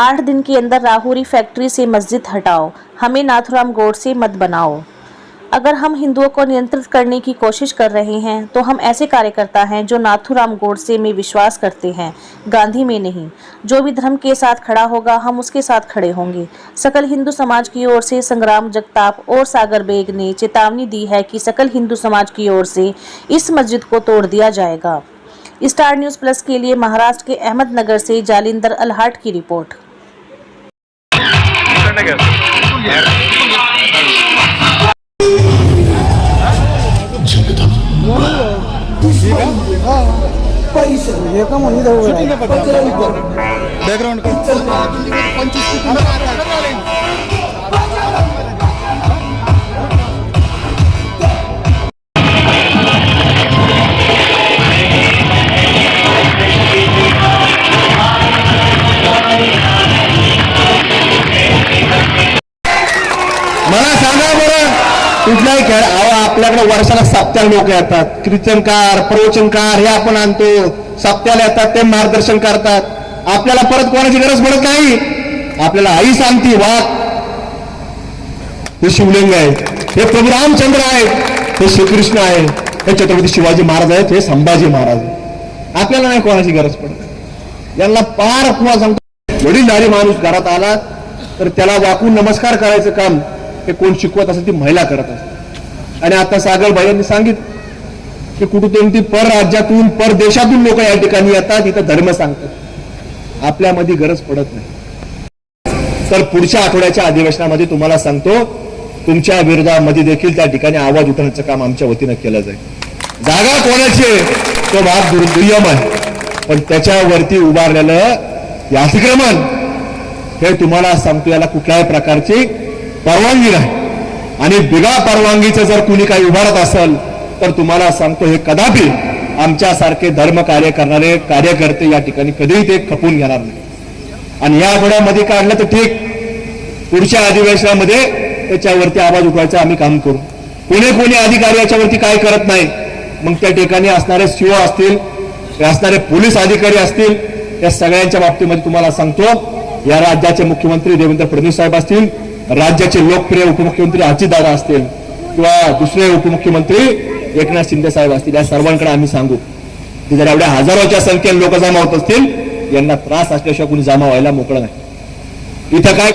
8 दिन के अंदर राहुरी फैक्ट्री से मस्जिद हटाओ, हमें नाथूराम गोडसे मत बनाओ। अगर हम हिंदुओं को नियंत्रित करने की कोशिश कर रहे हैं तो हम ऐसे कार्यकर्ता हैं जो नाथूराम गोडसे में विश्वास करते हैं, गांधी में नहीं। जो भी धर्म के साथ खड़ा होगा हम उसके साथ खड़े होंगे। सकल हिंदू समाज की ओर से संग्राम जगताप और सागर बेग ने चेतावनी दी है कि सकल हिंदू समाज की ओर से इस मस्जिद को तोड़ दिया जाएगा। स्टार न्यूज़ प्लस के लिए महाराष्ट्र के अहमदनगर से जालिंदर अलहाट की रिपोर्ट। बैकग्राउंड मला सांगा बरं, कुठलाही खेळ आपल्याकडे वर्षाला सप्त्याला लोक येतात, कीर्तनकार प्रवचनकार हे आपण आणतो, सप्त्याला येतात, ते मार्गदर्शन करतात. आपल्याला परत कोणाची गरज पडत नाही. आपल्याला आई सांगती वाघ हे शिवलिंग आहे, हे प्रभू रामचंद्र आहेत, हे श्रीकृष्ण आहे, हे छत्रपती शिवाजी महाराज आहेत, हे संभाजी महाराज आहेत. आपल्याला नाही कोणाची गरज पडत. यांना पार तुम्हाला सांगतो, वडीलधारी माणूस घरात आला तर त्याला वाकून नमस्कार करायचं काम हे कोण शिकवत असेल ती महिला करत असते. आणि आता सागर भाईंनी सांगितलं की कुठेतरी परराज्यातून परदेशातून लोक या ठिकाणी येतात, इथं धर्म सांगतात. आपल्यामध्ये गरज पडत नाही. तर पुढच्या आठवड्याच्या अधिवेशनामध्ये तुम्हाला सांगतो, तुमच्या विरोधामध्ये देखील त्या ठिकाणी आवाज उठवण्याचं काम आमच्या वतीनं केलं जाईल. जागा कोणाची तो भाग दुर्यम आहे, पण त्याच्यावरती उभारलेलं हे अतिक्रमण हे तुम्हाला सांगतो, याला कुठल्याही प्रकारची परवानगी नाही. आणि बिगा परवानगीचं जर कुणी काही उभारत असेल तर तुम्हाला सांगतो, हे कदापि आमच्यासारखे धर्म कार्य करणारे कार्यकर्ते या ठिकाणी कधीही ते खपून घेणार नाही. आणि या आठवड्यामध्ये काढलं तर ठीक, पुढच्या अधिवेशनामध्ये त्याच्यावरती आवाज उठवायचा आम्ही काम करू. कोणी अधिकारी याच्यावरती काय करत नाही, मग त्या ठिकाणी असणारे सीओ असतील, असणारे पोलीस अधिकारी असतील, या सगळ्यांच्या बाबतीमध्ये तुम्हाला सांगतो, या राज्याचे मुख्यमंत्री देवेंद्र फडणवीस साहेब असतील, राज्याचे लोकप्रिय उपमुख्यमंत्री अजितदादा असतील, किंवा दुसरे उपमुख्यमंत्री एकनाथ शिंदे साहेब असतील, या सर्वांकडे आम्ही सांगू की जर एवढ्या हजारोच्या संख्येने लोक जमा होत असतील, यांना त्रास असल्याशिवाय कुणी जमा व्हायला मोकळं नाही. इथं काय